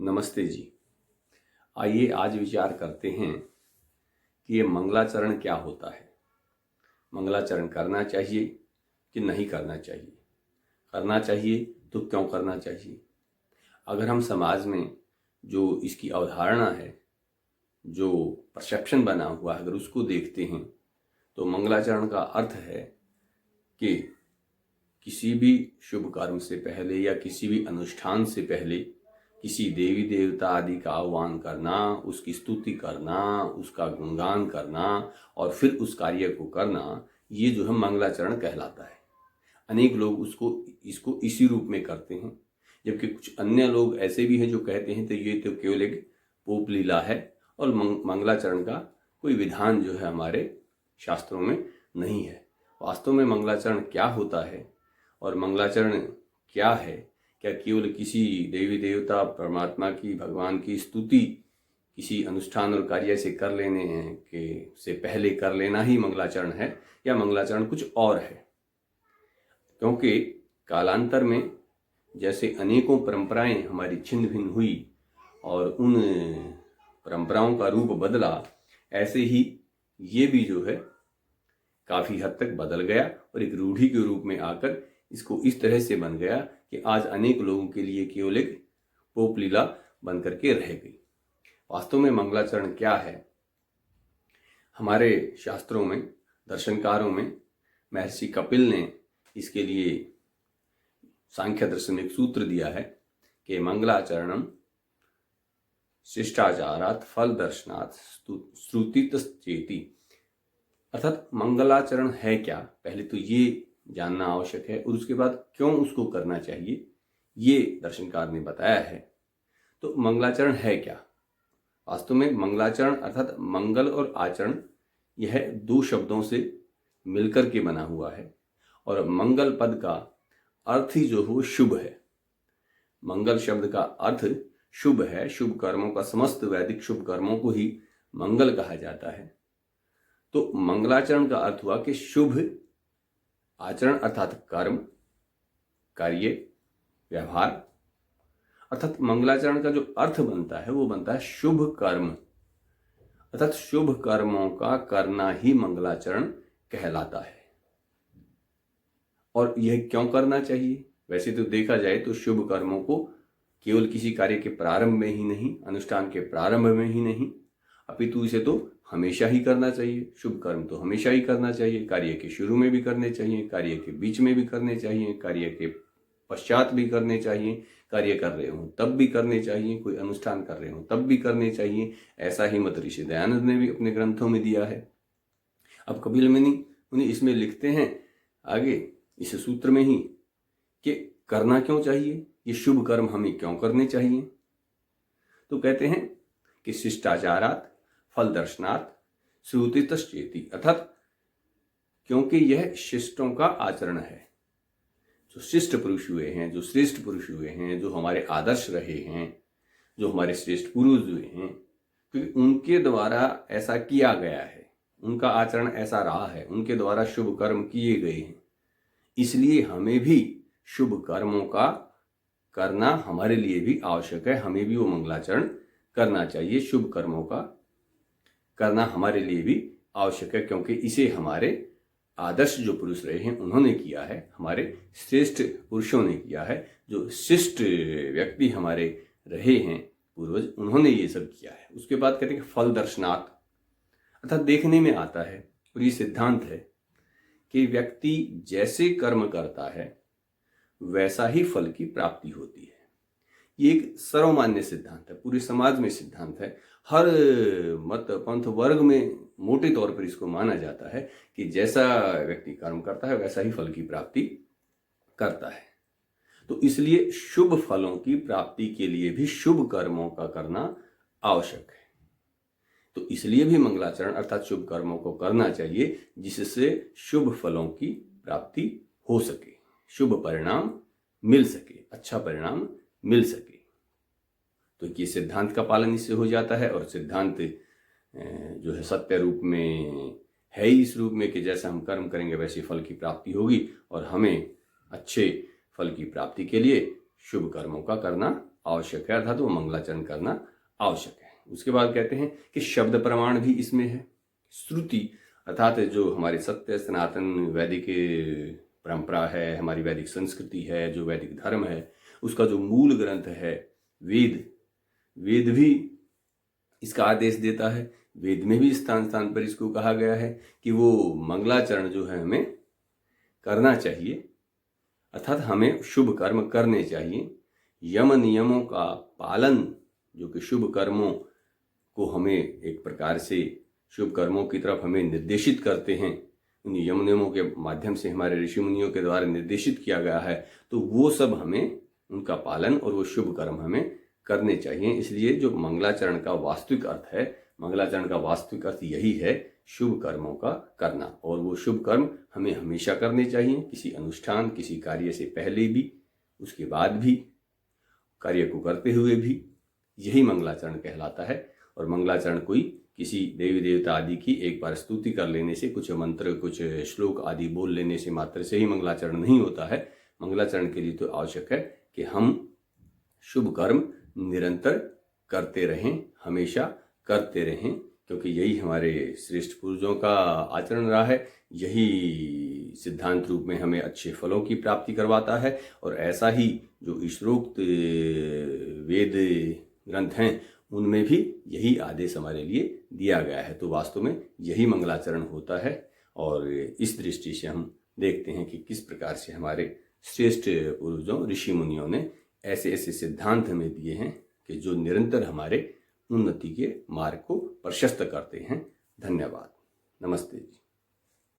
नमस्ते जी। आइए आज विचार करते हैं कि ये मंगलाचरण क्या होता है। मंगलाचरण करना चाहिए कि नहीं करना चाहिए? करना चाहिए तो क्यों करना चाहिए? अगर हम समाज में जो इसकी अवधारणा है, जो परसेप्शन बना हुआ है, अगर उसको देखते हैं तो मंगलाचरण का अर्थ है कि किसी भी शुभ कर्म से पहले या किसी भी अनुष्ठान से पहले किसी देवी देवता आदि का आह्वान करना, उसकी स्तुति करना, उसका गुणगान करना और फिर उस कार्य को करना, ये जो है मंगलाचरण कहलाता है। अनेक लोग इसको इसी रूप में करते हैं, जबकि कुछ अन्य लोग ऐसे भी हैं जो कहते हैं तो ये तो केवल एक पोप लीला है और मंगलाचरण का कोई विधान जो है हमारे शास्त्रों में नहीं है। वास्तव में मंगलाचरण क्या होता है और मंगलाचरण क्या है? क्या केवल किसी देवी देवता परमात्मा की, भगवान की स्तुति किसी अनुष्ठान और कार्य से कर लेने के से पहले कर लेना ही मंगलाचरण है, या मंगलाचरण कुछ और है? क्योंकि कालांतर में जैसे अनेकों परंपराएं हमारी छिन्न भिन्न हुई और उन परंपराओं का रूप बदला, ऐसे ही ये भी जो है काफ़ी हद तक बदल गया और एक रूढ़ी के रूप में आकर इसको इस तरह से बन गया कि आज अनेक लोगों के लिए केवल एक पोप लीला बन करके रह गई। वास्तव में मंगलाचरण क्या है? हमारे शास्त्रों में, दर्शनकारों में महर्षि कपिल ने इसके लिए सांख्य दर्शन में एक सूत्र दिया है कि मंगलाचरणम शिष्टाचारात् फल दर्शनात् श्रुतितश्चेति। अर्थात मंगलाचरण है क्या, पहले तो ये जानना आवश्यक है, और उसके बाद क्यों उसको करना चाहिए ये दर्शनकार ने बताया है। तो मंगलाचरण है क्या? वास्तव में मंगलाचरण अर्थात मंगल और आचरण, यह दो शब्दों से मिलकर के बना हुआ है और मंगल पद का अर्थ ही जो हो शुभ है। मंगल शब्द का अर्थ शुभ है। शुभ कर्मों का, समस्त वैदिक शुभ कर्मों को ही मंगल कहा जाता है। तो मंगलाचरण का अर्थ हुआ कि शुभ आचरण अर्थात कर्म, कार्य, व्यवहार, अर्थात मंगलाचरण का जो अर्थ बनता है वो बनता है शुभ कर्म, अर्थात शुभ कर्मों का करना ही मंगलाचरण कहलाता है। और यह क्यों करना चाहिए? वैसे तो देखा जाए तो शुभ कर्मों को केवल किसी कार्य के प्रारंभ में ही नहीं, अनुष्ठान के प्रारंभ में ही नहीं, अपितु इसे तो हमेशा ही करना चाहिए। शुभ कर्म तो हमेशा ही करना चाहिए। कार्य के शुरू में भी करने चाहिए, कार्य के बीच में भी करने चाहिए, कार्य के पश्चात भी करने चाहिए, कार्य कर रहे हो तब भी करने चाहिए, कोई अनुष्ठान कर रहे हो तब भी करने चाहिए। ऐसा ही मत ऋषि दयानंद ने भी अपने ग्रंथों में दिया है। अब कपिल मुनि इसमें लिखते हैं आगे इस सूत्र में ही कि करना क्यों चाहिए, ये शुभ कर्म हमें क्यों करने चाहिए। तो कहते हैं कि शिष्टाचारात् फल दर्शनात् श्रुतितश्चेति, अर्थात क्योंकि यह शिष्टों का आचरण है। जो शिष्ट पुरुष हुए हैं, जो श्रेष्ठ पुरुष हुए हैं, जो हमारे आदर्श रहे हैं, जो हमारे श्रेष्ठ पुरुष हुए हैं, क्योंकि उनके द्वारा ऐसा किया गया है, उनका आचरण ऐसा रहा है, उनके द्वारा शुभ कर्म किए गए हैं, इसलिए हमें भी शुभ कर्मों का करना हमारे लिए भी आवश्यक है। हमें भी वो मंगलाचरण करना चाहिए। शुभ कर्मों का करना हमारे लिए भी आवश्यक है, क्योंकि इसे हमारे आदर्श जो पुरुष रहे हैं उन्होंने किया है, हमारे श्रेष्ठ पुरुषों ने किया है, जो शिष्ट व्यक्ति हमारे रहे हैं पूर्वज, उन्होंने ये सब किया है। उसके बाद कहते हैं कि फल दर्शनात्, अर्थात देखने में आता है, और ये सिद्धांत है कि व्यक्ति जैसे कर्म करता है वैसा ही फल की प्राप्ति होती है। ये एक सर्वमान्य सिद्धांत है, पूरे समाज में सिद्धांत है। हर मत पंथ वर्ग में मोटे तौर पर इसको माना जाता है कि जैसा व्यक्ति कर्म करता है वैसा ही फल की प्राप्ति करता है। तो इसलिए शुभ फलों की प्राप्ति के लिए भी शुभ कर्मों का करना आवश्यक है। तो इसलिए भी मंगलाचरण अर्थात शुभ कर्मों को करना चाहिए, जिससे शुभ फलों की प्राप्ति हो सके, शुभ परिणाम मिल सके, अच्छा परिणाम मिल सके। तो ये सिद्धांत का पालन इससे हो जाता है, और सिद्धांत जो है सत्य रूप में है ही इस रूप में कि जैसा हम कर्म करेंगे वैसे फल की प्राप्ति होगी, और हमें अच्छे फल की प्राप्ति के लिए शुभ कर्मों का करना आवश्यक है, अर्थात वो मंगलाचरण करना आवश्यक है। उसके बाद कहते हैं कि शब्द प्रमाण भी इसमें है। श्रुति अर्थात जो हमारे सत्य सनातन वैदिक परंपरा है, हमारी वैदिक संस्कृति है, जो वैदिक धर्म है, उसका जो मूल ग्रंथ है वेद, वेद भी इसका आदेश देता है। वेद में भी स्थान स्थान पर इसको कहा गया है कि वो मंगलाचरण जो है हमें करना चाहिए, अर्थात हमें शुभ कर्म करने चाहिए। यम नियमों का पालन, जो कि शुभ कर्मों को हमें एक प्रकार से शुभ कर्मों की तरफ हमें निर्देशित करते हैं, उन यम नियमों के माध्यम से हमारे ऋषि मुनियों के द्वारा निर्देशित किया गया है, तो वो सब हमें उनका पालन और वो शुभ कर्म हमें करने चाहिए। इसलिए जो मंगलाचरण का वास्तविक अर्थ है, मंगलाचरण का वास्तविक अर्थ यही है, शुभ कर्मों का करना। और वो शुभ कर्म हमें हमेशा करने चाहिए, किसी अनुष्ठान, किसी कार्य से पहले भी, उसके बाद भी, कार्य को करते हुए भी। यही मंगलाचरण कहलाता है। और मंगलाचरण कोई किसी देवी देवता आदि की एक बार स्तुति कर लेने से, कुछ मंत्र, कुछ श्लोक आदि बोल लेने से मात्र से ही मंगलाचरण नहीं होता है। मंगलाचरण के लिए तो आवश्यक है कि हम शुभ कर्म निरंतर करते रहें, हमेशा करते रहें, क्योंकि यही हमारे श्रेष्ठ पूर्वजों का आचरण रहा है। यही सिद्धांत रूप में हमें अच्छे फलों की प्राप्ति करवाता है। और ऐसा ही जो ईश्वरोक्त वेद ग्रंथ हैं, उनमें भी यही आदेश हमारे लिए दिया गया है। तो वास्तव में यही मंगलाचरण होता है। और इस दृष्टि से हम देखते हैं कि किस प्रकार से हमारे श्रेष्ठ पूर्वजों, ऋषि मुनियों ने ऐसे ऐसे सिद्धांत हमें दिए हैं कि जो निरंतर हमारे उन्नति के मार्ग को प्रशस्त करते हैं। धन्यवाद। नमस्ते जी।